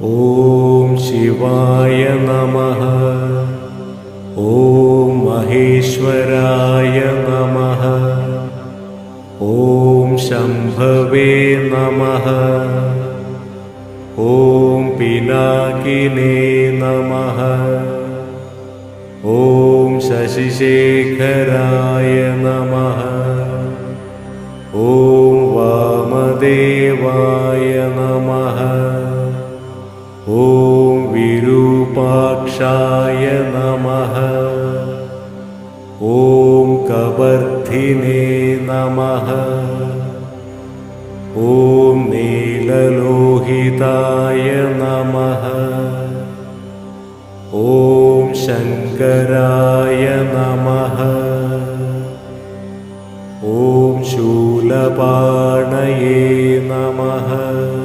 ഓം ശിവായ നമഃ. ഓം മഹേശ്വരായ നമഃ. ഓം ശംഭവേ നമഃ. ഓം പിനാകിനേ നമഃ. ഓം ശശിശേഖരായ നമഃ. ഓം വാമദേവായ നമഃ. ഓം വിരൂപാക്ഷായ നമഃ. ഓം കബർധിനേ നമഃ. ഓം നീലലോഹിതായ നമഃ. ഓം ശങ്കരായ നമഃ. ഓം ശൂലപാണയേ നമഃ.